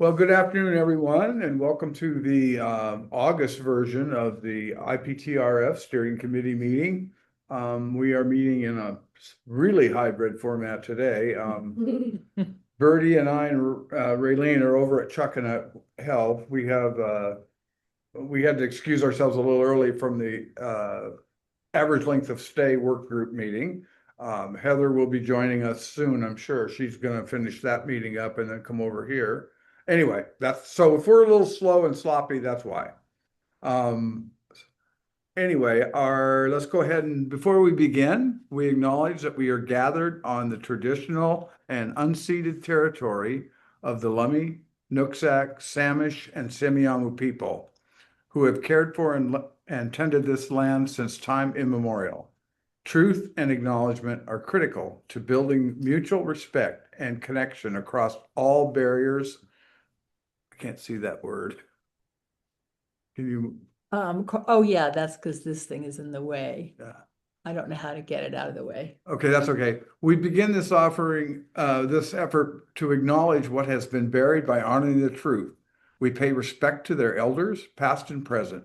Well, good afternoon, everyone, and welcome to the August version of the IPTRF Steering Committee meeting. We are meeting in a really hybrid format today. Bertie and I and Raylene are over at Chuckanut Health. We had to excuse ourselves a little early from the average length of stay work group meeting. Heather will be joining us soon, I'm sure. She's going to finish that meeting up and then come over here. Anyway, that's so if we're a little slow and sloppy, that's why. Um, anyway, let's go ahead and before we begin, we acknowledge that we are gathered on the traditional and unceded territory of the Lummi, Nooksack, Samish, and Semiahmoo people who have cared for and tended this land since time immemorial. Truth and acknowledgement are critical to building mutual respect and connection across all barriers. I can't see that word. Can you? Oh yeah, that's because this thing is in the way. Yeah. I don't know how to get it out of the way. Okay, that's okay. We begin this this effort to acknowledge what has been buried by honoring the truth. We pay respect to their elders, past and present.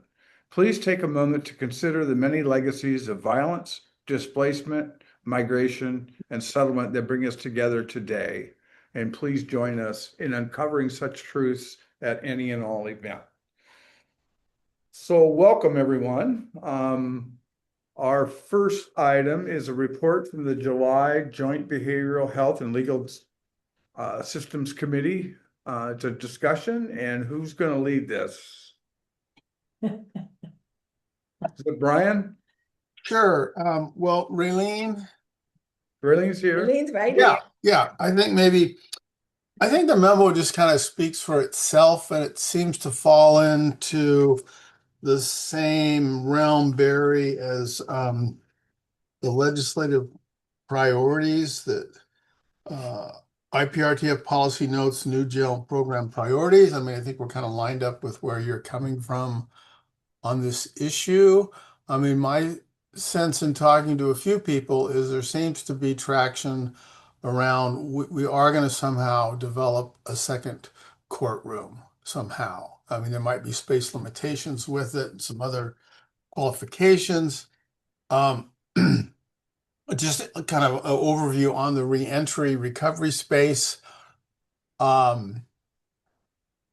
Please take a moment to consider the many legacies of violence, displacement, migration, and settlement that bring us together today. And please join us in uncovering such truths at any and all event. So welcome, everyone. Our first item is a report from the July Joint Behavioral Health and Legal Systems Committee. It's a discussion, and who's going to lead this? Is it Brian? Sure. Well, Raylene. Rayleen's here. Eileen's right Yeah, here. yeah. I think the memo just kind of speaks for itself, and it seems to fall into the same realm, Barry, as the legislative priorities that IPRTF policy notes, new jail program priorities. I mean, I think we're kind of lined up with where you're coming from on this issue. I mean, my sense in talking to a few people is there seems to be traction around we are going to somehow develop a second courtroom somehow. I mean, there might be space limitations with it and some other qualifications. Um, just kind of an overview on the reentry recovery space. Um,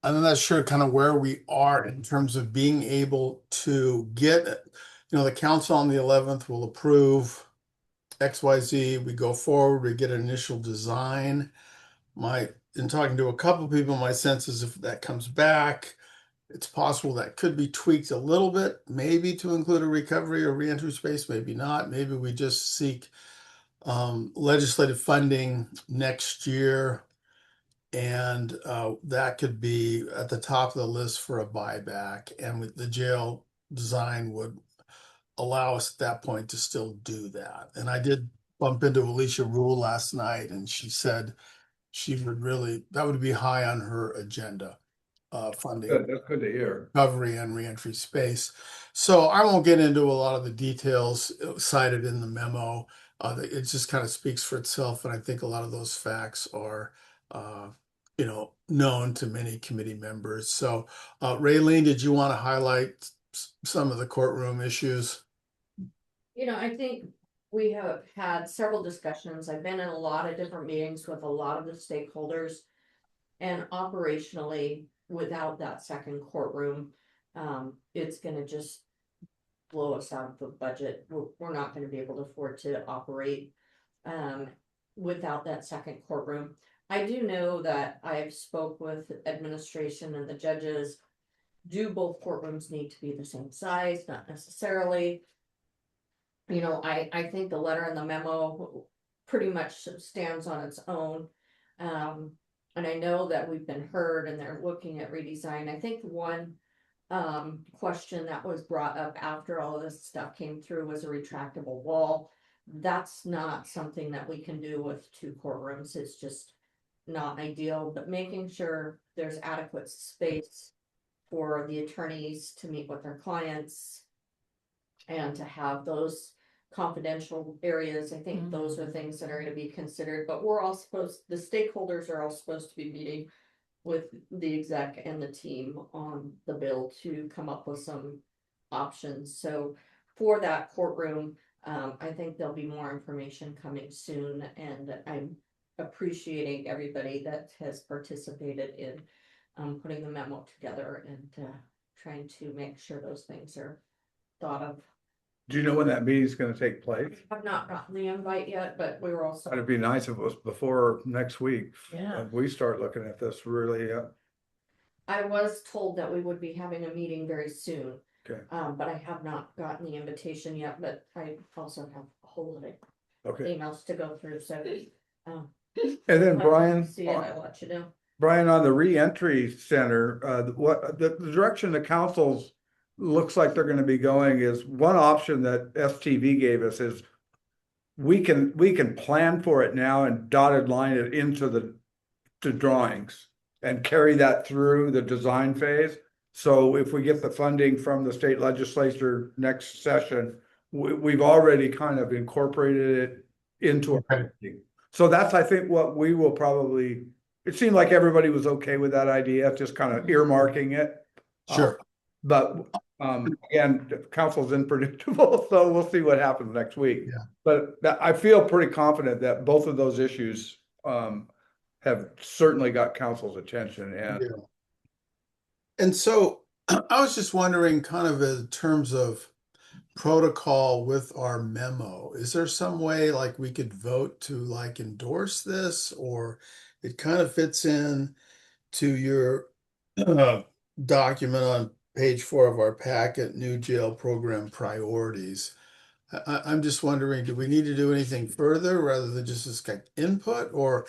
I'm not sure kind of where we are in terms of being able to get, the council on the 11th will approve XYZ. We go forward, we get an initial design. In talking to a couple of people, my sense is if that comes back, it's possible that could be tweaked a little bit, maybe to include a recovery or reentry space, maybe not. Maybe we just seek legislative funding next year. And that could be at the top of the list for a buyback. And with the jail design would allow us at that point to still do that. And I did bump into Alicia Rule last night, and she said that would be high on her agenda, funding Good. That's good to hear. recovery and reentry space. So I won't get into a lot of the details cited in the memo. It just kind of speaks for itself, and I think a lot of those facts are, known to many committee members. So, Raylene, did you want to highlight some of the courtroom issues? I think we have had several discussions. I've been in a lot of different meetings with a lot of the stakeholders. And operationally, without that second courtroom, it's gonna just blow us out of the budget. We're not gonna be able to afford to operate without that second courtroom. I do know that I've spoke with administration and the judges. Do both courtrooms need to be the same size? Not necessarily. I think the letter in the memo pretty much stands on its own. And I know that we've been heard and they're looking at redesign. I think one question that was brought up after all of this stuff came through was a retractable wall. That's not something that we can do with two courtrooms. It's just not ideal, but making sure there's adequate space for the attorneys to meet with their clients and to have those confidential areas. I think those are things that are going to be considered, but the stakeholders are all supposed to be meeting with the exec and the team on the bill to come up with some options. So for that courtroom, I think there'll be more information coming soon, and I'm appreciating everybody that has participated in putting the memo together and trying to make sure those things are thought of. Do you know when that meeting's gonna take place? I've not gotten the invite yet, but we were also. It'd be nice if it was before next week. Yeah. We start looking at this really, I was told that we would be having a meeting very soon. Okay. But I have not gotten the invitation yet, but I also have a whole lot of okay. emails to go through, so. And then if I Brian, See it, I'll let you know. Brian, on the reentry center, the direction the councils looks like they're gonna be going is one option that STV gave us is we can plan for it now and dotted line it into the drawings and carry that through the design phase. So if we get the funding from the state legislature next session, we've already kind of incorporated it into our Okay. funding. So that's, I think, what we will probably, it seemed like everybody was okay with that idea, just kind of earmarking it. Sure. But again, the council's unpredictable, so we'll see what happens next week. Yeah. But I feel pretty confident that both of those issues have certainly got council's attention. And Yeah. And so I was just wondering, kind of in terms of protocol with our memo, is there some way like we could vote to like endorse this, or it kind of fits in to your document on page 4 of our packet, new jail program priorities? I'm just wondering, do we need to do anything further rather than just this kind of input? Or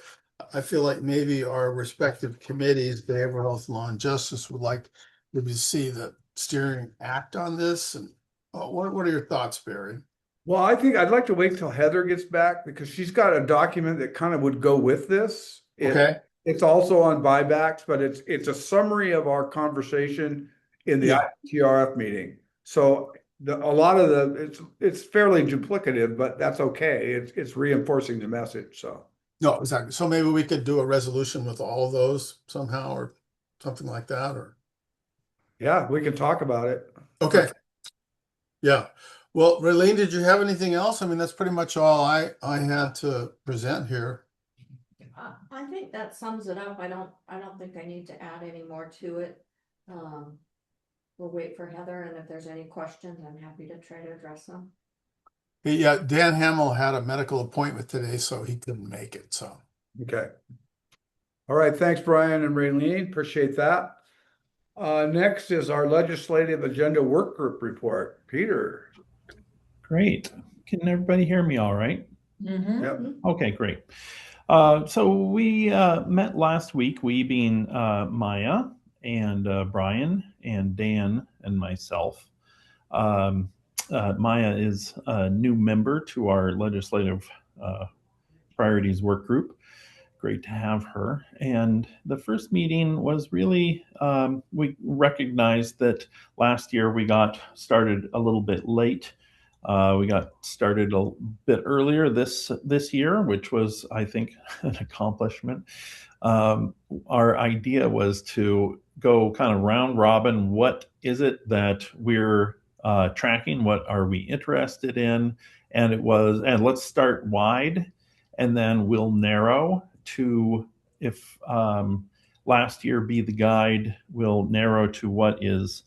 I feel like maybe our respective committees, behavioral health, law and justice, would like to see the steering act on this. And what are your thoughts, Barry? well, I think I'd like to wait till Heather gets back because she's got a document that kind of would go with this. Okay. It's also on buybacks, but it's a summary of our conversation in the Yeah. IPRTF meeting. So a lot of it's fairly duplicative, but that's okay. It's reinforcing the message. So No, exactly. So maybe we could do a resolution with all of those somehow or something like that, or. yeah, we can talk about it. Okay. Yeah. Well, Raylene, did you have anything else? I mean, that's pretty much all I had to present here. I think that sums it up. I don't think I need to add any more to it. We'll wait for Heather, and if there's any questions, I'm happy to try to address them. Yeah, Dan Hamill had a medical appointment today, so he couldn't make it. So. Okay. All right. Thanks, Brian and Raylene. Appreciate that. Next is our legislative agenda work group report. Peter. Great. Can everybody hear me all right? Mhm. Yep. Okay, great. So we met last week, we being Maya and Brian and Dan and myself. Maya is a new member to our legislative priorities work group. Great to have her. And the first meeting was really, we recognized that last year we got started a little bit late. We got started a bit earlier this year, which was, I think, an accomplishment. Our idea was to go kind of round robin. What is it that we're tracking? What are we interested in? And let's start wide, and then we'll narrow to, if last year be the guide, we'll narrow to what is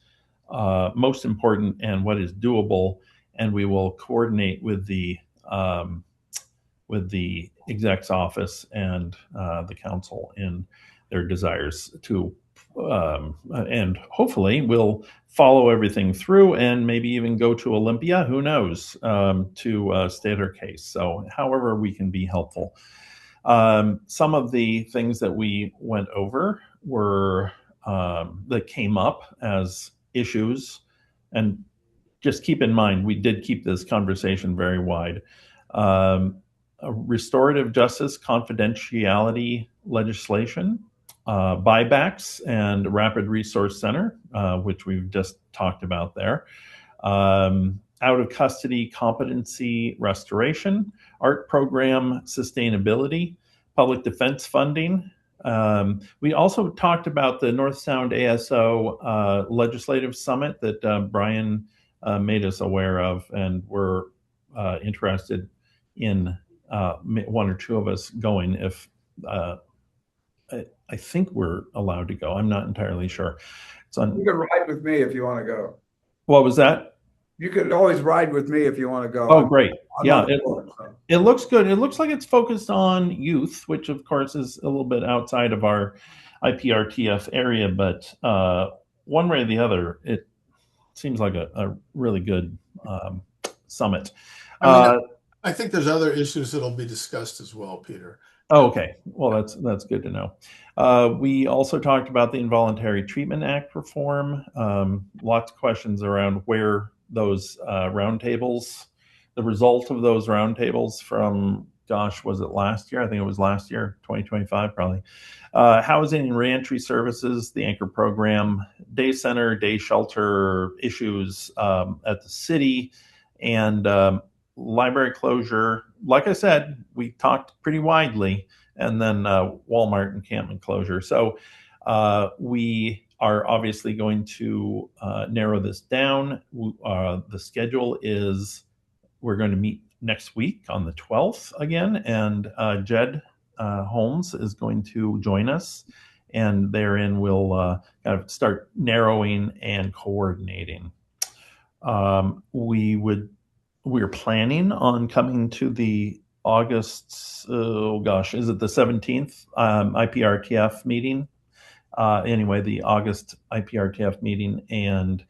most important and what is doable, and we will coordinate with the exec's office and the council in their desires to, and hopefully we'll follow everything through and maybe even go to Olympia, who knows, to state our case. So however we can be helpful. Some of the things that we went over were that came up as issues, and just keep in mind, we did keep this conversation very wide. Restorative justice confidentiality legislation, buybacks, and rapid resource center, which we've just talked about there. Out of custody competency restoration, art program sustainability, public defense funding, We also talked about the North Sound ASO legislative summit that Brian made us aware of, and we're interested in one or two of us going if I think we're allowed to go. I'm not entirely sure. It's on. You can ride with me if you want to go. What was that? You could always ride with me if you want to go. Oh, great. I'm Yeah, on the board, so. it looks good. It looks like it's focused on youth, which of course is a little bit outside of our IPRTF area, but one way or the other, it seems like a really good summit. I think there's other issues that'll be discussed as well, Peter. Oh, okay. Well, that's good to know. We also talked about the Involuntary Treatment Act reform. Lots of questions around where those roundtables, the result of those roundtables from, gosh, was it last year? I think it was last year, 2025 probably. Housing and reentry services, the anchor program, day center, day shelter issues at the city, and library closure. Like I said, we talked pretty widely, and then Walmart encampment closure. So we are obviously going to narrow this down. The schedule is we're going to meet next week on the 12th again, and Jed Holmes is going to join us, and therein we'll kind of start narrowing and coordinating. We're planning on coming to the August, oh gosh, is it the 17th IPRTF meeting? Anyway, the August IPRTF meeting, and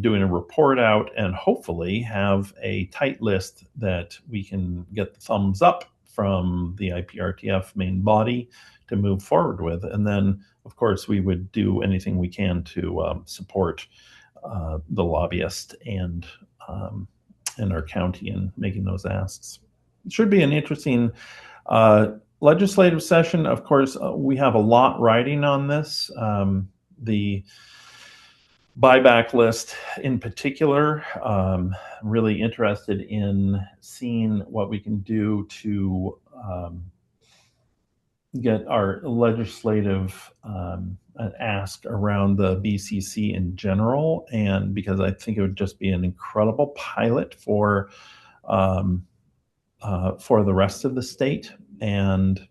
doing a report out, and hopefully have a tight list that we can get the thumbs up from the IPRTF main body to move forward with. And then, of course, we would do anything we can to support the lobbyist and our county in making those asks. It should be an interesting legislative session. Of course, we have a lot riding on this. The buyback list in particular, really interested in seeing what we can do to get our legislative ask around the BCC in general, and because I think it would just be an incredible pilot for the rest of the state, and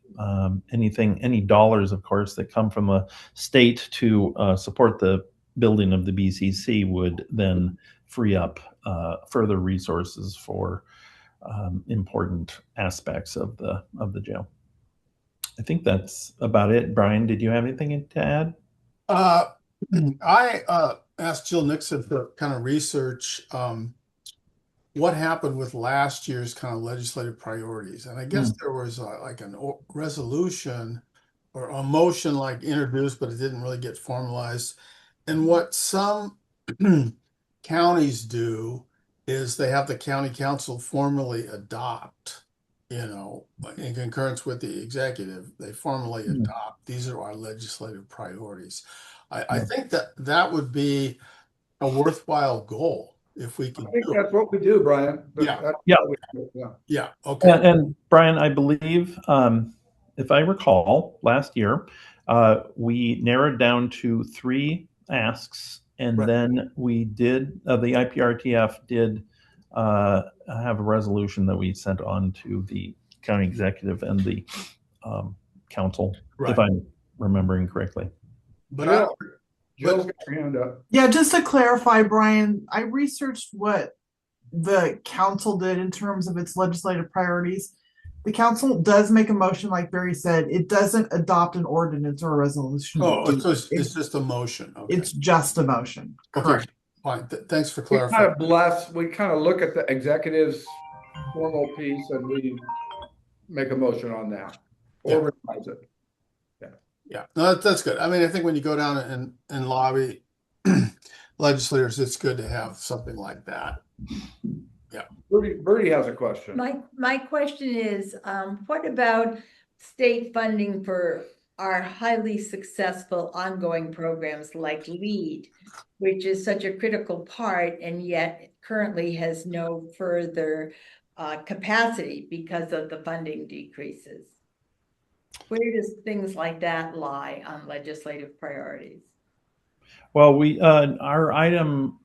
any dollars, of course, that come from the state to support the building of the BCC would then free up further resources for important aspects of the jail. I think that's about it. Brian, did you have anything to add? I asked Jill Nixon to kind of research what happened with last year's kind of legislative priorities. And I guess there was like a resolution or a motion like introduced, but it didn't really get formalized. And what some counties do is they have the county council formally adopt, in concurrence with the executive, they formally adopt, these are our legislative priorities. I think that would be a worthwhile goal if we could I think do that's what we do, Brian. Yeah. Yeah. Okay. And Brian, I believe, if I recall, last year we narrowed down to 3 asks, and then we did the IPRTF did have a resolution that we sent on to the county executive and the council, if I'm remembering correctly. But Jill's got her hand up. Yeah, just to clarify, Brian, I researched what the council did in terms of its legislative priorities. The council does make a motion, like Barry said. It doesn't adopt an ordinance or a resolution. It's just a motion. Okay. It's just a motion. Correct. Fine. Thanks for We clarifying. we kind of look at the executive's formal piece and we make a motion on that or revise it. Yeah, no, that's good. I mean, I think when you go down and lobby legislators, it's good to have something like that. Yeah. Birdie has a question. My question is, what about state funding for our highly successful ongoing programs like LEAD, which is such a critical part and yet currently has no further capacity because of the funding decreases? Where does things like that lie on legislative priorities? Well, our item,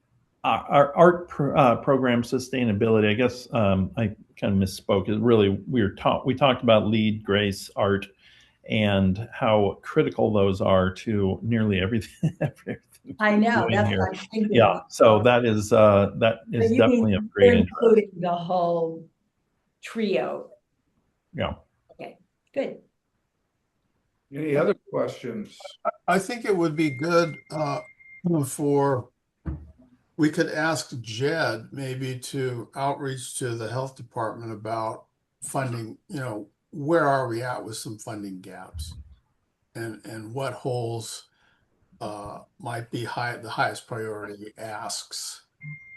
our art program sustainability, I guess, I kind of misspoke. Is really, we talked about LEED, GRACE, art, and how critical those are to nearly everything, everything I know, doing that's here. what I'm thinking. Yeah, so that is But you mean definitely of we're great interest. including the whole trio. Yeah. Okay, good. Any other questions? I think it would be good for, we could ask Jed maybe to outreach to the health department about funding, where are we at with some funding gaps? And what holes might be the highest priority asks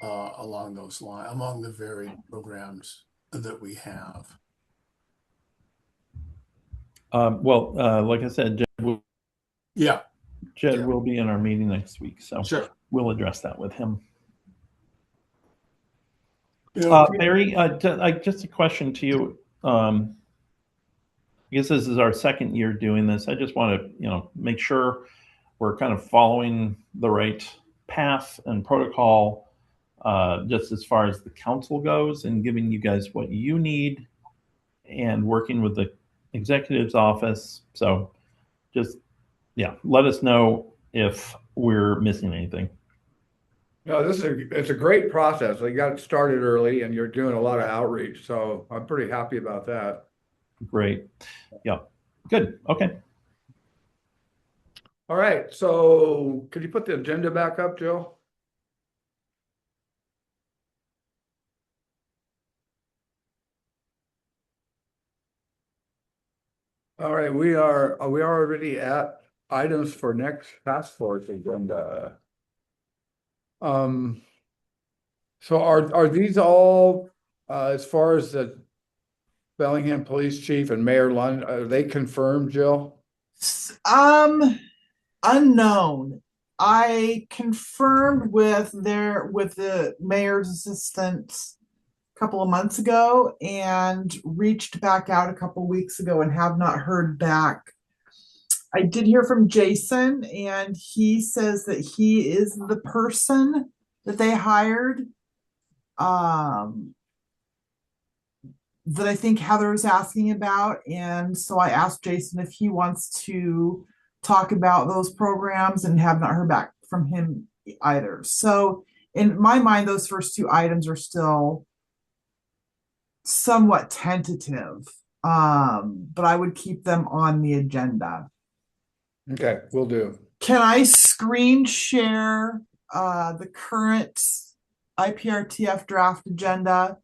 along those lines, among the varied programs that we have. Well, like I said, Yeah, Jed will be in our meeting next week, so sure. we'll address that with him. You know, Barry, just a question to you. I guess this is our second year doing this. I just want to, make sure we're kind of following the right path and protocol, just as far as the council goes, and giving you guys what you need, and working with the executive's office. So, just let us know if we're missing anything. No, it's a great process. They got it started early and you're doing a lot of outreach, so I'm pretty happy about that. Great. Yeah. Good. Okay. All right, so could you put the agenda back up, Joe? All right, we are already at items for next task force agenda. So are these all, as far as the Bellingham Police Chief and Mayor Lund, are they confirmed, Jill? Unknown. I confirmed with the mayor's assistant a couple of months ago and reached back out a couple of weeks ago and have not heard back. I did hear from Jason, and he says that he is the person that they hired. That I think Heather is asking about. And so I asked Jason if he wants to talk about those programs and have not heard back from him either. So in my mind, those first two items are still somewhat tentative. But I would keep them on the agenda. Okay, will do. Can I screen share the current IPRTF draft agenda?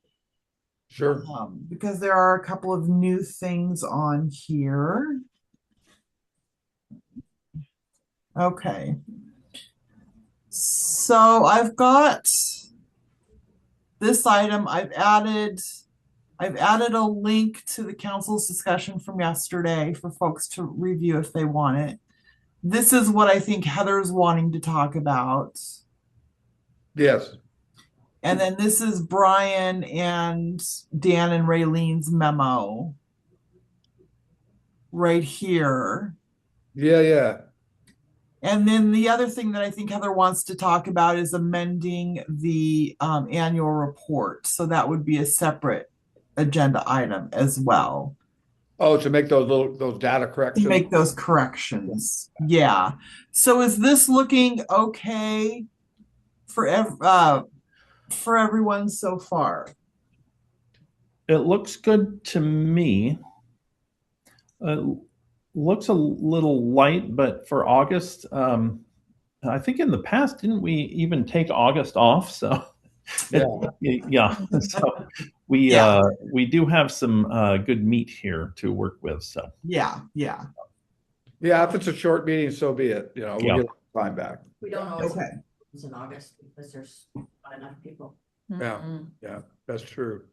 Sure. Because there are a couple of new things on here. Okay. So I've got this item. I've added a link to the council's discussion from yesterday for folks to review if they want it. This is what I think Heather's wanting to talk about. Yes. And then this is Brian and Dan and Raylene's memo right here. Yeah. And then the other thing that I think Heather wants to talk about is amending the annual report. So that would be a separate agenda item as well. Oh, to make those data To corrections? make those corrections. Yeah. So is this looking okay for everyone so far? It looks good to me. Looks a little light, but for August, I think in the past, didn't we even take August off? So, yeah. So we do have some good meat here to work with. So Yeah. If it's a short meeting, so be it. We'll get time back. We don't always Okay. have meetings in August because there's not enough people. Yeah, that's true.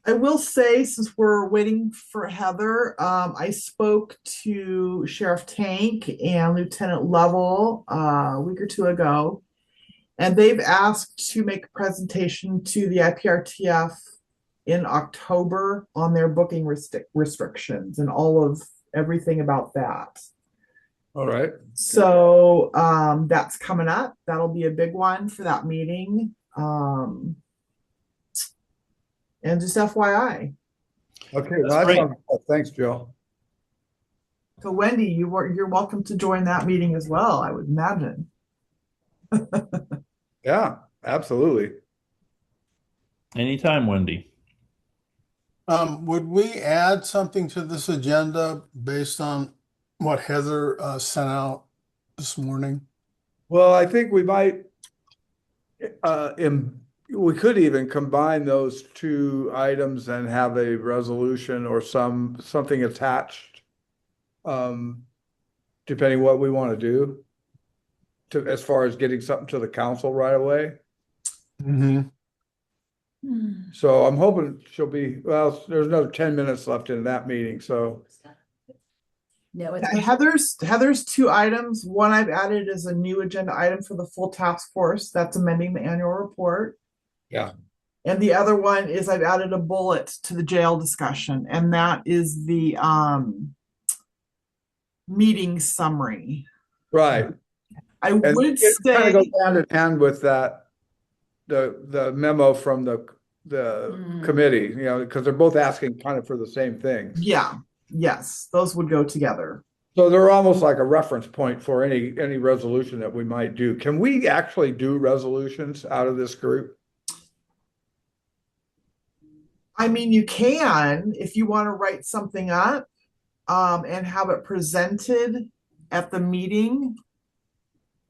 I will say, since we're waiting for Heather, I spoke to Sheriff Tank and Lieutenant Lovell a week or two ago, and they've asked to make a presentation to the IPRTF in October on their booking restrictions and all of everything about that. All right. So that's coming up. That'll be a big one for that meeting. And just FYI. Okay, That's well, that great. sounds good. Thanks, Jill. So Wendy, you're welcome to join that meeting as well, I would imagine. Yeah, absolutely. Anytime, Wendy. Would we add something to this agenda based on what Heather sent out this morning? Well, I think we might, we could even combine those two items and have a resolution or something attached. Depending what we want to do as far as getting something to the council right away. Mm-hmm. So I'm hoping she'll be, well, there's another 10 minutes left in that meeting, so. No, it's. Heather's two items. One I've added is a new agenda item for the full task force. That's amending the annual report. Yeah. And the other one is I've added a bullet to the jail discussion, and that is the meeting summary. Right. I And would it kind say, of goes hand in hand with that, the memo from the committee, you know, because they're both asking kind of for the same things. yeah, yes, those would go together. So they're almost like a reference point for any resolution that we might do. Can we actually do resolutions out of this group? I mean, you can if you want to write something up and have it presented at the meeting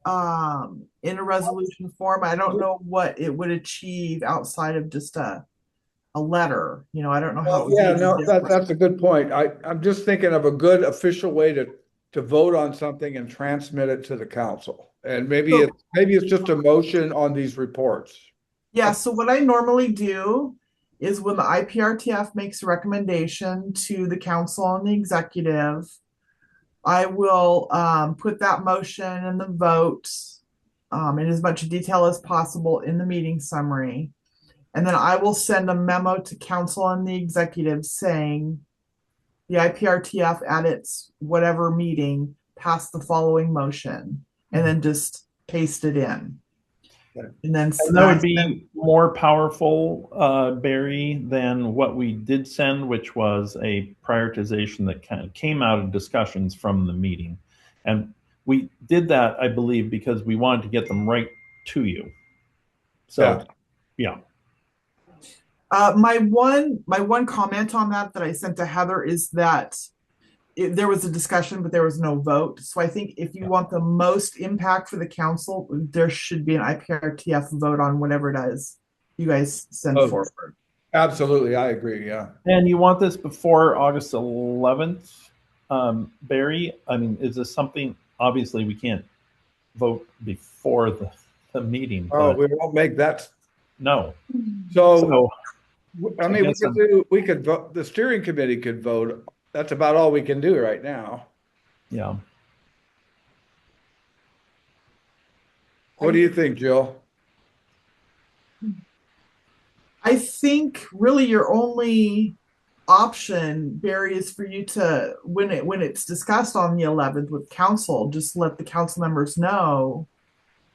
in a resolution form. I don't know what it would achieve outside of just a letter. You know, I don't know how it would Yeah, be no, different. that's a good point. I'm just thinking of a good official way to vote on something and transmit it to the council. And maybe it's just a motion on these reports. Yeah, so what I normally do is when the IPRTF makes a recommendation to the council and the executive, I will put that motion and the vote in as much detail as possible in the meeting summary. And then I will send a memo to council and the executive saying the IPRTF at its whatever meeting passed the following motion, and then just paste it in. And then And that would be more powerful, Barry, than what we did send, which was a prioritization that kind of came out of discussions from the meeting. And we did that, I believe, because we wanted to get them right to you. So, yeah. My one comment on that I sent to Heather is that there was a discussion, but there was no vote. So I think if you want the most impact for the council, there should be an IPRTF vote on whatever it is you guys send forward. Absolutely, I agree. Yeah. And you want this before August 11th, Barry? I mean, is this something? Obviously, we can't vote before the meeting. Oh, But we won't make that. no. So I I mean, guess we could vote, the steering committee could vote. That's about all we can do right now. Yeah. What do you think, Jill? I think really your only option, Barry, is for you to when it's discussed on the 11th with council, just let the council members know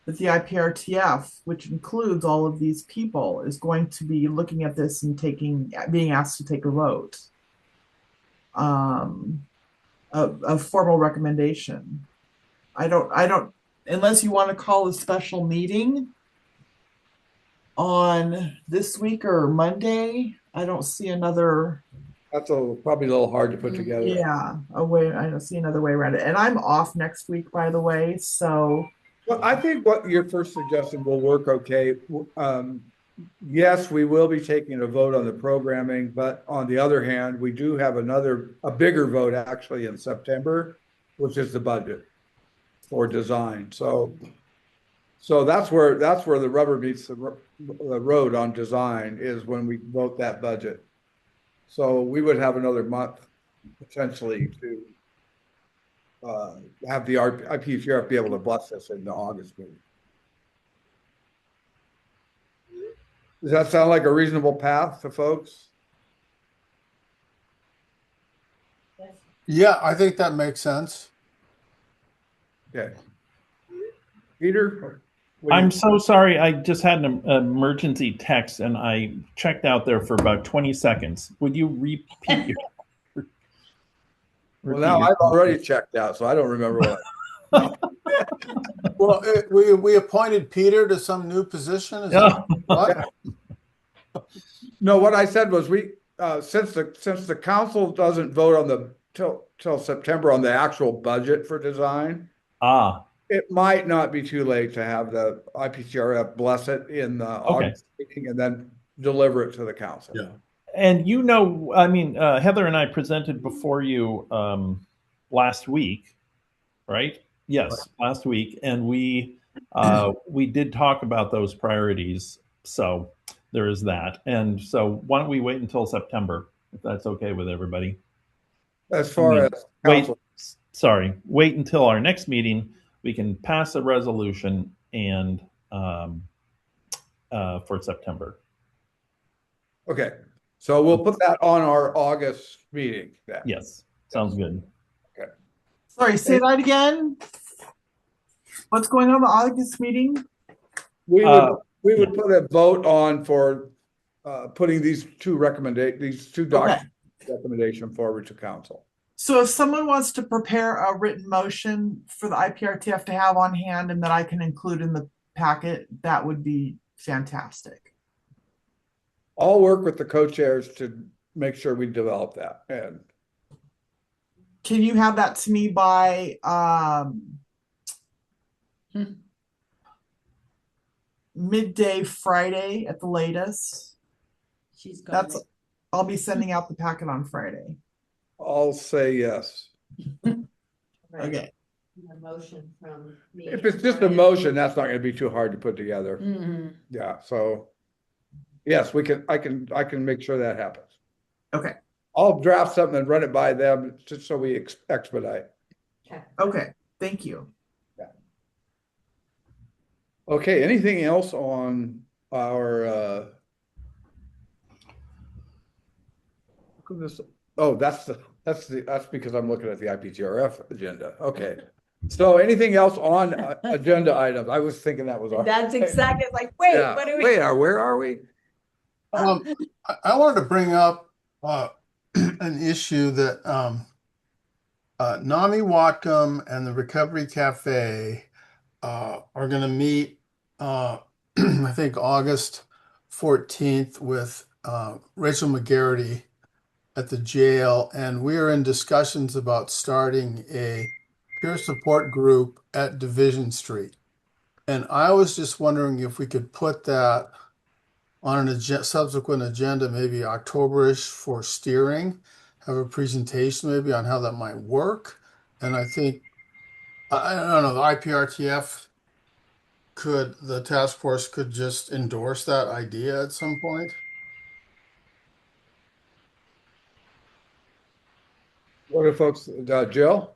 that the IPRTF, which includes all of these people, is going to be looking at this and being asked to take a vote. A formal recommendation. I don't unless you want to call a special meeting on this week or Monday, I don't see another. That's probably a little hard to put together. Yeah, a way. I don't see another way around it. And I'm off next week, by the way. So Well, I think what your first suggestion will work okay. Yes, we will be taking a vote on the programming, but on the other hand, we do have a bigger vote actually in September, which is the budget for design. So that's where the rubber meets the road on design is when we vote that budget. So we would have another month potentially to have the IPTRF be able to bless us in the August meeting. Does that sound like a reasonable path to folks? Yeah, I think that makes sense. Okay. Peter? what do I'm you- so sorry. I just had an emergency text and I checked out there for about 20 seconds. Would you repeat your Well, repeat now your I've already checked out, so I don't remember what I. Well, we appointed Peter to some new position. Is that what? No, what I said was since the council doesn't vote on the till September on the actual budget for design, Ah, it might not be too late to have the IPTRF bless it in the okay. August meeting and then deliver it to the council. Yeah. And I mean, Heather and I presented before you last week, right? Yes, last week, and we did talk about those priorities. So there is that. And so why don't we wait until September, if that's okay with everybody? As I far mean, as wait, council, wait until our next meeting. We can pass a resolution and um, for September. okay. So we'll put that on our August meeting then. Yes, sounds good. Okay. Sorry, say that again. What's going on in the August meeting? We Uh, would put a vote on for putting these two documents recommendation forward to council. So if someone wants to prepare a written motion for the IPRTF to have on hand and that I can include in the packet, that would be fantastic. I'll work with the co-chairs to make sure we develop that. And Can you have that to me by midday Friday at the latest? She's got That's I'll be sending out the packet on Friday. I'll say yes. Okay. A motion from me. If it's just a motion, that's not gonna be too hard to put together. Mhm. Yeah, so yes, I can make sure that happens. Okay. I'll draft something and run it by them just so we expedite. Okay. Okay. Thank you. Okay, anything else on our look at this. Oh, that's because I'm looking at the IPTRF agenda. Okay. So anything else on agenda items? I was thinking that was our. That's exactly, it's like, wait, Yeah. what do we? Wait, where are we? I wanted to bring up an issue that NAMI Watcom and the Recovery Cafe are going to meet, I think, August 14th with Rachel McGarity at the jail. And we are in discussions about starting a peer support group at Division Street. And I was just wondering if we could put that on an subsequent agenda, maybe Octoberish for steering, have a presentation maybe on how that might work. And I think, I don't know, the IPRTF the task force could just endorse that idea at some point. What are folks, Jill?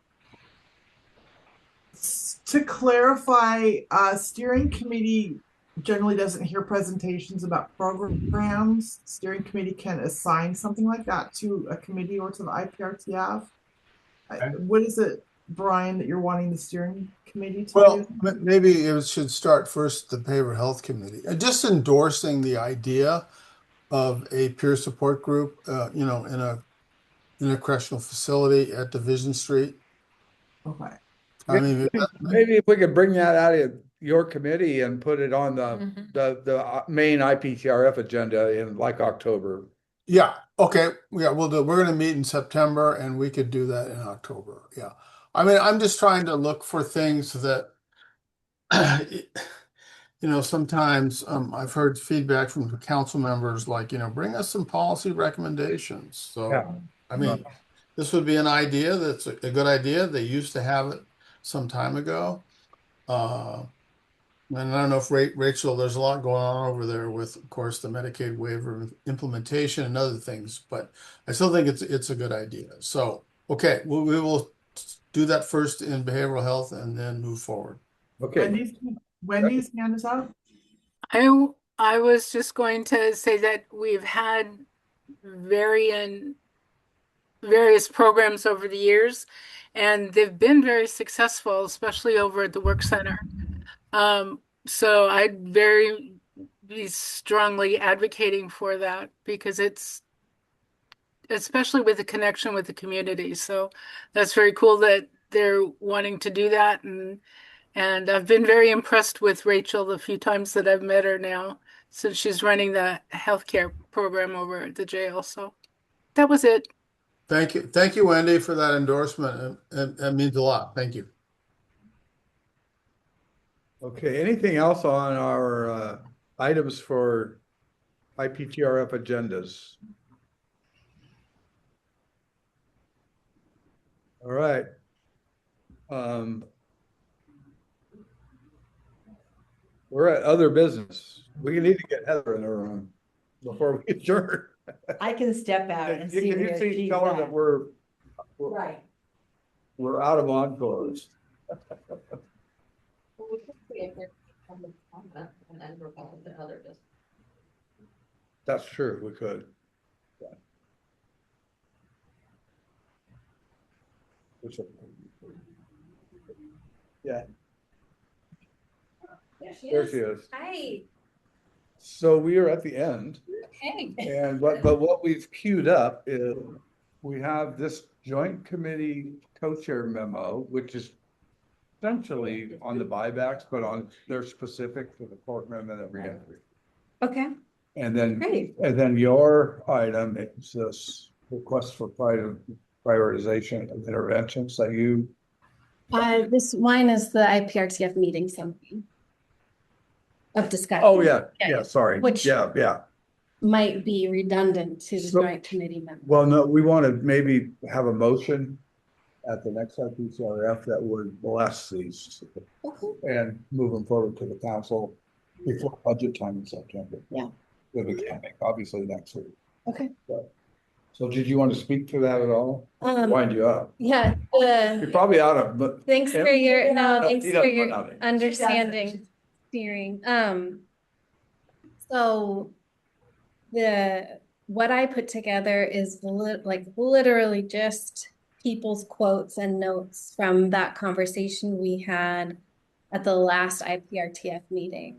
To clarify, steering committee generally doesn't hear presentations about programs. Steering committee can assign something like that to a committee or to the IPRTF. Okay. What is it, Brian, that you're wanting the steering committee to Well, do? maybe it should start first the Behavioral Health Committee, just endorsing the idea of a peer support group, in a correctional facility at Division Street. Okay. I mean, Maybe if we could bring that out of your committee and put it on Mhm. the main IPTRF agenda in like October. yeah, okay, yeah, we'll do. We're going to meet in September, and we could do that in October. Yeah, I mean, I'm just trying to look for things that, sometimes I've heard feedback from the council members, like, bring us some policy recommendations. So, Yeah. I mean, this would be an idea that's a good idea. They used to have it some time ago. And I don't know if Rachel, there's a lot going on over there with, of course, the Medicaid waiver implementation and other things, but I still think it's a good idea. So, okay, we will do that first in behavioral health and then move forward. Okay, Wendy's hand is up. I was just going to say that we've had varying various programs over the years, and they've been very successful, especially over at the work center. So I'd very be strongly advocating for that because it's especially with the connection with the community. So that's very cool that they're wanting to do that, and I've been very impressed with Rachel the few times that I've met her now since she's running the healthcare program over at the jail. So that was it. Thank you. Thank you, Wendy, for that endorsement. It means a lot. Thank you. Okay, anything else on our items for IPTRF agendas? All right. We're at other business. We need to get Heather in the room before we adjourn. I can step out and see Can you where see, she's tell her that at. Right. we're out of encores. Well, we could see if there's public comment and then we're back to other business. That's true, we could. Yeah, there she is. Hi. So we are at the end, Okay. and but what we've queued up is we have this joint committee co-chair memo, which is essentially on the buybacks, but they're specific to the courtroom and the reentry. Okay, And then, great. and then your item is this request for prioritization of interventions that you. This mine is the IPRTF meeting summary of discussion. Oh, yeah, sorry. Which- Yeah. Might be redundant to the So- joint committee member. Well, no, we want to maybe have a motion at the next IPCRF that would bless these Okay. and move them forward to the council before budget time in September. Yeah. With the counting, obviously next week. Okay. So did you want to speak to that at all? Wind you up. Yeah, You're probably out of, but thanks Tim? for your, No, thanks he for doesn't your want nothing. understanding, steering. So what I put together is literally just people's quotes and notes from that conversation we had at the last IPRTF meeting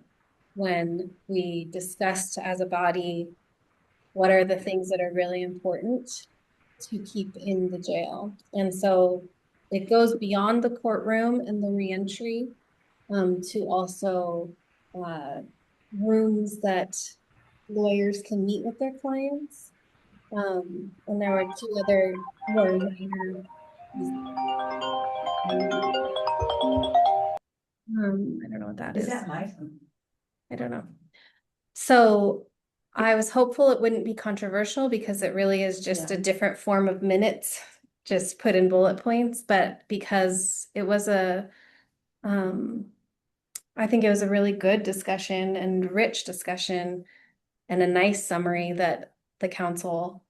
when we discussed as a body what are the things that are really important to keep in the jail. And so it goes beyond the courtroom and the reentry to also rooms that lawyers can meet with their clients. And there were two other more minor. I don't know what that is. Is that my? I don't know. So I was hopeful it wouldn't be controversial because it really is just a different form of minutes, just put in bullet points. But because it was I think it was a really good discussion and rich discussion and a nice summary that the council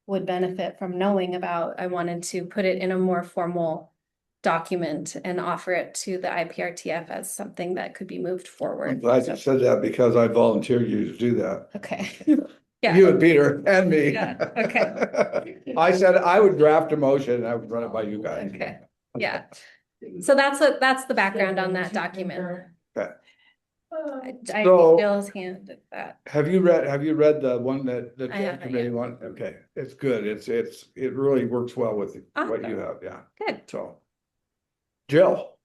would benefit from knowing about. I wanted to put it in a more formal document and offer it to the IPRTF as something that could be moved forward. I'm glad you said that because I volunteered you to do that. Okay. Yeah. You and Peter and me. Yeah, okay. I said I would draft a motion and I would run it by you guys. Okay. Yeah. So that's the background on that document. Okay. I So- Bill's hand at that. Have you read the one that the I haven't committee yet. one? Okay, it's good. It really works well with what you Awesome. have, yeah. Good. So. Jill,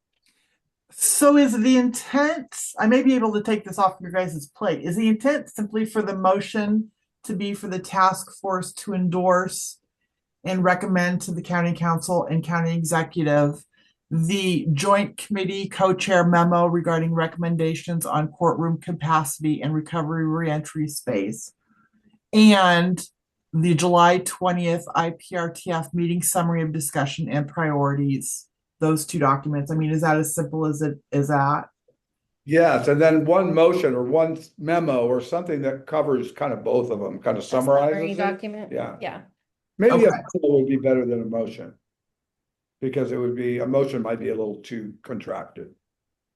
So is the intent, I may be able to take this off your guys' plate. Is the intent simply for the motion to be for the task force to endorse and recommend to the county council and county executive the joint committee co-chair memo regarding recommendations on courtroom capacity and recovery reentry space, and the July 20th IPRTF meeting summary of discussion and priorities? Those two documents. I mean, is that as simple as it is that? yes, and then one motion or one memo or something that covers kind of both of them, kind of A summary summarizes it. document. Yeah. Yeah. Maybe Okay. a memo would be better than a motion. Because a motion might be a little too contracted.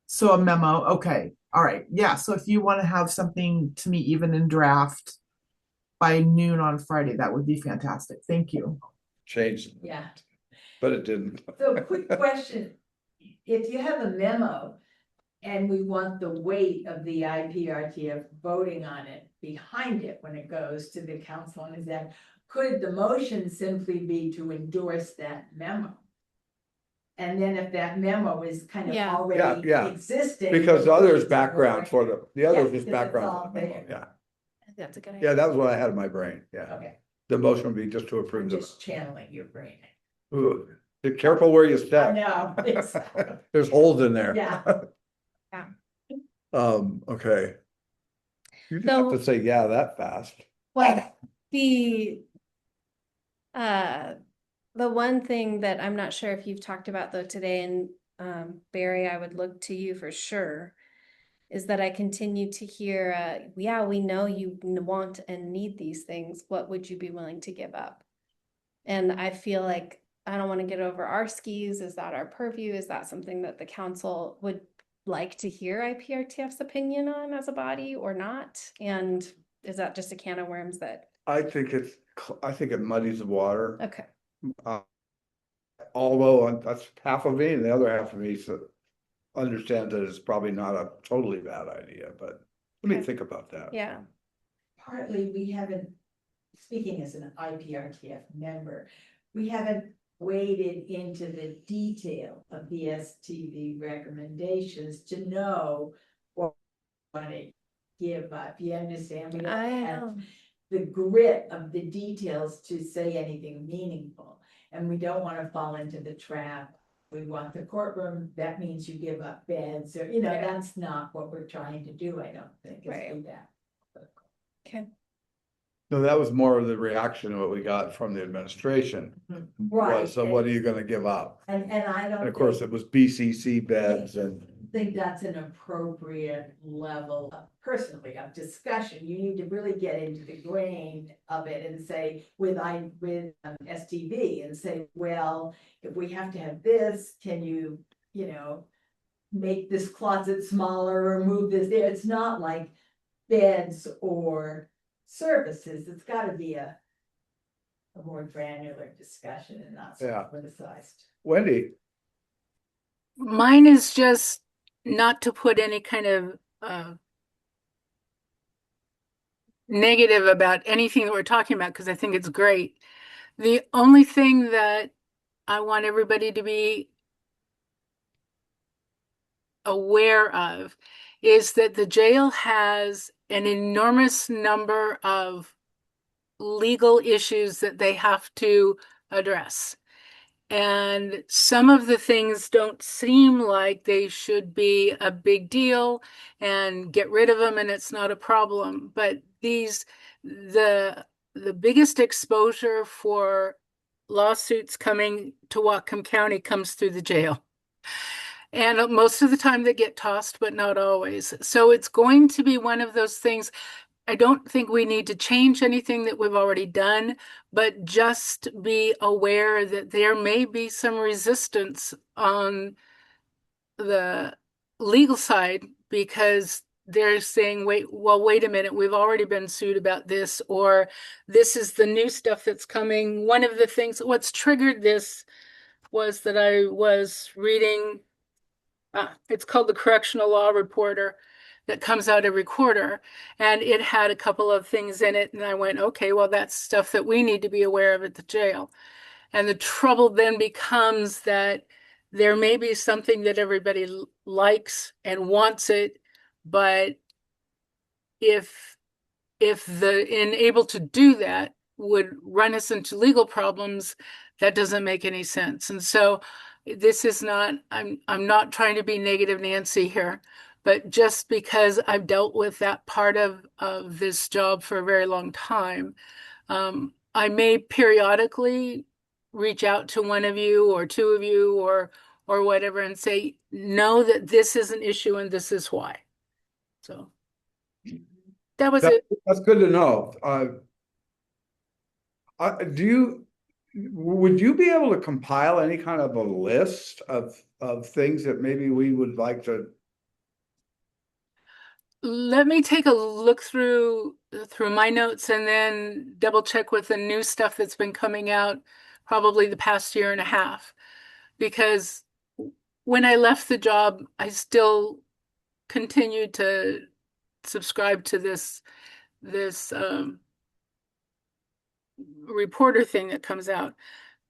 So a memo, okay, all right, yeah, so if you want to have something to me even in draft by noon on Friday, that would be fantastic, thank you. changed, Yeah. but it didn't. So quick question, if you have a memo and we want the weight of the IPRTF voting on it behind it when it goes to the council on exam, could the motion simply be to endorse that memo? And then if that memo is kind of Yeah. already Yeah. existing. Because then others it's background for the others Yeah, is because it's background. all for the memo, there. Yeah, That's a good yeah, idea. that was what I had in my brain, yeah. Okay, The motion would be just to I'm approve the. just channeling your brain. Ooh, be careful where you I step. know, exactly. There's holes in there. Yeah. Yeah. Okay. You didn't have So- to say yeah that fast. Well, uh, the one thing that I'm not sure if you've talked about though today, and Barry, I would look to you for sure, is that I continue to hear, yeah, we know you want and need these things. What would you be willing to give up? And I feel like I don't want to get over our skis. Is that our purview? Is that something that the council would like to hear IPRTF's opinion on as a body or not? And is that just a can of worms that, I think it muddies the water. okay, Although that's half of me and the other half of me understands that it's probably not a totally bad idea, but let me Okay. think about that. yeah. Partly, we haven't, speaking as an IPRTF member, we haven't waded into the detail of the STV recommendations to know what we want to give up. You understand? We don't I have know. the grit of the details to say anything meaningful. And we don't want to fall into the trap. We want the courtroom, that means you give up beds, or, Yeah. that's not what we're trying to do, I don't think, is Right. do that. Okay. No, that was more of the reaction of what we got from the administration. Right. Was, so what are you gonna give up? And I don't. And of course, think- it was BCC beds and. think that's an appropriate level of, personally, of discussion. You need to really get into the grain of it and say, with STV and say, well, if we have to have this, can you, make this closet smaller or move this there? It's not like beds or services. It's gotta be a more granular discussion and not so Yeah. politicized. Wendy, Mine is just not to put any kind of negative about anything that we're talking about, because I think it's great. The only thing that I want everybody to be aware of is that the jail has an enormous number of legal issues that they have to address. And some of the things don't seem like they should be a big deal and get rid of them and it's not a problem. But the biggest exposure for lawsuits coming to Whatcom County comes through the jail. And most of the time they get tossed, but not always. So it's going to be one of those things. I don't think we need to change anything that we've already done, but just be aware that there may be some resistance on the legal side because they're saying, wait a minute, we've already been sued about this, or this is the new stuff that's coming. One of the things, what's triggered this was that I was reading, it's called the Correctional Law Reporter, that comes out every quarter, and it had a couple of things in it, and I went, okay, well, that's stuff that we need to be aware of at the jail. And the trouble then becomes that there may be something that everybody likes and wants it, but if able to do that would run us into legal problems, that doesn't make any sense. And so this is not, I'm not trying to be negative Nancy here, but just because I've dealt with that part of this job for a very long time, I may periodically reach out to one of you or two of you or whatever and say, know that this is an issue and this is why. So that was it. that's good to know. Would you be able to compile any kind of a list of things that maybe we would like to? Let me take a look through my notes and then double check with the new stuff that's been coming out probably the past year and a half. Because when I left the job, I still continued to subscribe to this reporter thing that comes out,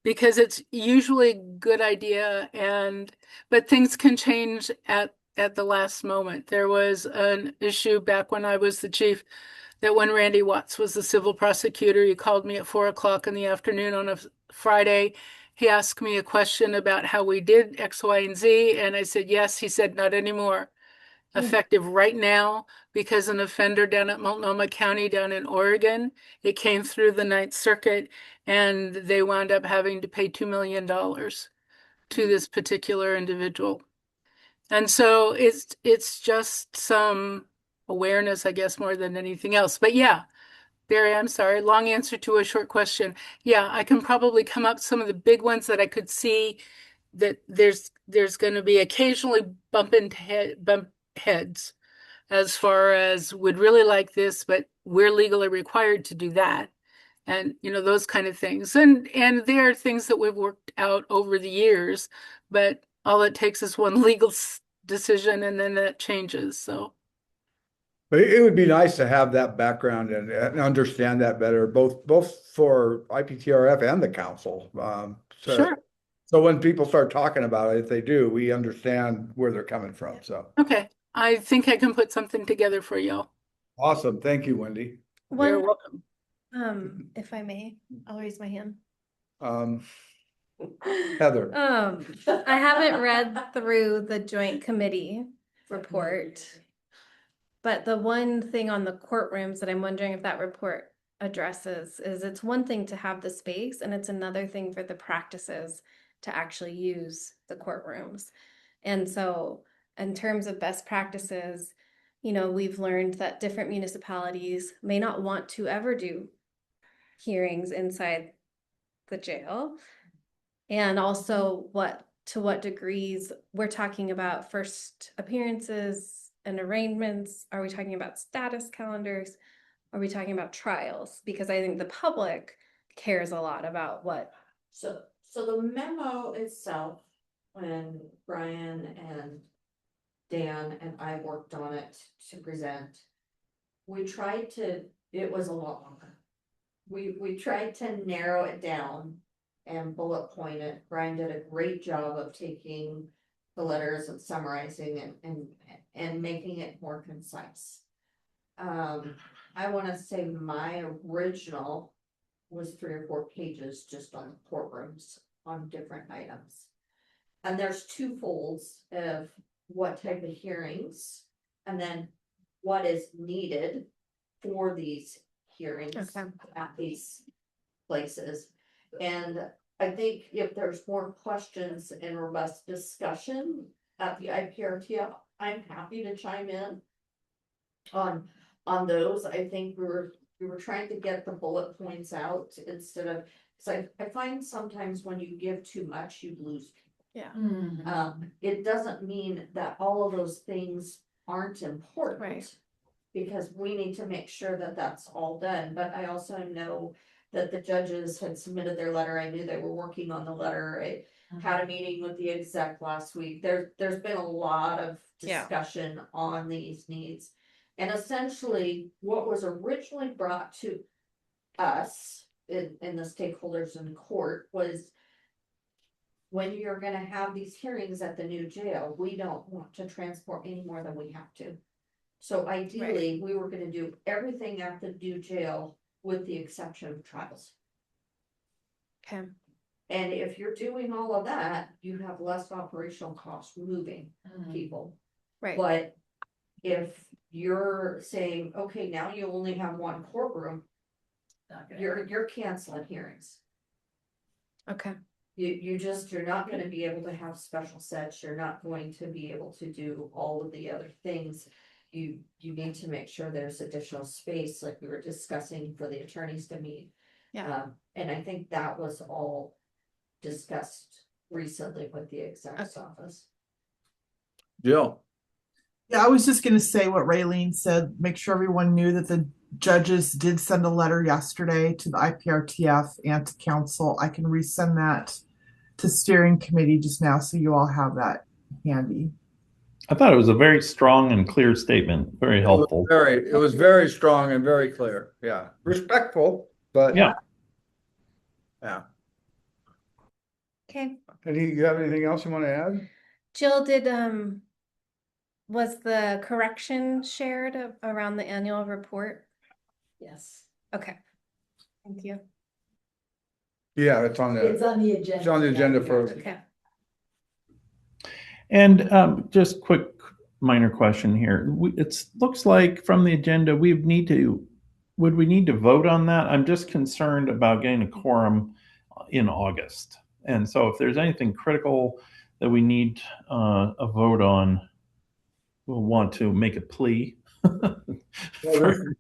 because it's usually a good idea, but things can change at the last moment. There was an issue back when I was the chief that when Randy Watts was the civil prosecutor, he called me at 4 o'clock in the afternoon on a Friday. He asked me a question about how we did X, Y, and Z, and I said yes. He said not anymore. Effective right now, because an offender down at Multnomah County down in Oregon, it came through the Ninth Circuit, and they wound up having to pay $2 million to this particular individual. And so it's just some awareness, I guess, more than anything else. But yeah, Barry, I'm sorry, long answer to a short question. Yeah, I can probably come up some of the big ones that I could see that there's going to be occasionally bump heads as far as would really like this, but we're legally required to do that. And those kind of things. And there are things that we've worked out over the years, but all it takes is one legal decision and then that changes. So But it would be nice to have that background and understand that better, both for IPTRF and the council. sure. So when people start talking about it, if they do, we understand where they're coming from. So Okay. I think I can put something together for y'all. awesome. Thank you, Wendy. You're One, welcome. if I may, I'll raise my hand. Heather. I haven't read through the joint committee report, but the one thing on the courtrooms that I'm wondering if that report addresses is it's one thing to have the space and it's another thing for the practices to actually use the courtrooms. And so in terms of best practices, we've learned that different municipalities may not want to ever do hearings inside the jail. And also to what degrees we're talking about first appearances and arraignments. Are we talking about status calendars? Are we talking about trials? Because I think the public cares a lot about what. So the memo itself, when Brian and Dan and I worked on it to present, it was a lot longer. We tried to narrow it down and bullet point it. Brian did a great job of taking the letters and summarizing it and making it more concise. I want to say my original was 3 or 4 pages just on courtrooms on different items. And there's 2 folds of what type of hearings and then what is needed for these hearings at these places. And I think if there's more questions and robust discussion at the IPRTF, I'm happy to chime in on those. I think we were trying to get the bullet points out instead of, because I find sometimes when you give too much, you lose people. Yeah. It doesn't mean that all of those things aren't important. Right. Because we need to make sure that that's all done, but I also know that the judges had submitted their letter. I knew they were working on the letter. I had a meeting with the exec last week. There's been a lot of discussion on these needs. And essentially what was originally brought to us in the stakeholders in court was, when you're gonna have these hearings at the new jail, we don't want to transport any more than we have to. So ideally, we were gonna do everything at the new jail with the exception of trials. Okay. And if you're doing all of that, you have less operational costs moving people. Right. But if you're saying, okay, now you only have 1 courtroom, you're canceling hearings. Okay. You're not gonna be able to have special sets. You're not going to be able to do all of the other things. You need to make sure there's additional space, like we were discussing, for the attorneys to meet. Yeah. And I think that was all discussed recently with the exec's office. Jill. Yeah, I was just gonna say what Raylene said, make sure everyone knew that the judges did send a letter yesterday to the IPRTF and to council. I can resend that to steering committee just now, so you all have that handy. I thought it was a very strong and clear statement, very helpful. It was very strong and very clear. Yeah, respectful, but Yeah. yeah. Okay. You have anything else you want to add? Jill, was the correction shared around the annual report? Yes. Okay. Thank you. Yeah, it's on the agenda. It's on the agenda for. Okay. And just quick minor question here. It looks like from the agenda, would we need to vote on that? I'm just concerned about getting a quorum in August. And so if there's anything critical that we need a vote on, we'll want to make a plea. This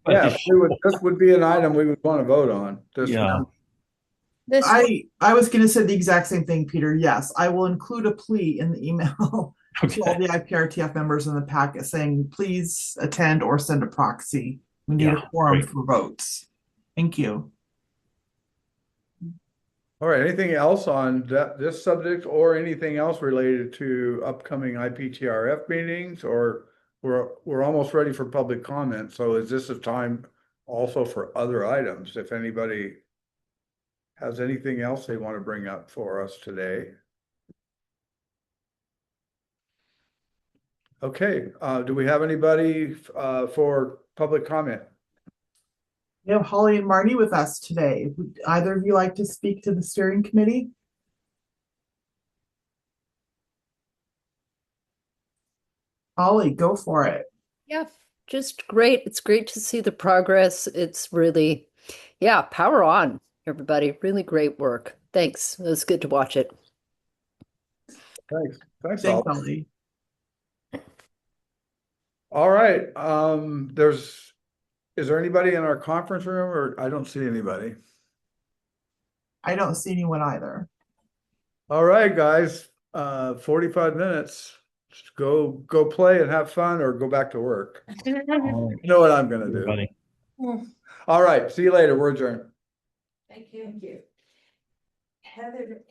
would be an item we would want to vote on. Yeah. This I was gonna say the exact same thing, Peter. Yes, I will include a plea in the email to all Okay. the IPRTF members in the packet saying, please attend or send a proxy. We need Yeah, a quorum great. for votes. Thank you. All right, anything else on this subject or anything else related to upcoming IPTRF meetings, or we're almost ready for public comment. So is this a time also for other items? If anybody has anything else they want to bring up for us today? Okay, do we have anybody for public comment? We have Holly and Marty with us today. Would either of you like to speak to the steering committee? Holly, go for it. Yeah, just great. It's great to see the progress. It's really, yeah, power on, everybody. Really great work. Thanks. It was good to watch it. Thanks, Thanks, all. Holly. All right, is there anybody in our conference room, or I don't see anybody? I don't see anyone either. All right, guys, 45 minutes. Just go play and have fun, or go back to work. You know what I'm gonna do. Everybody. All right, see you later. We're adjourned. Thank you. Heather.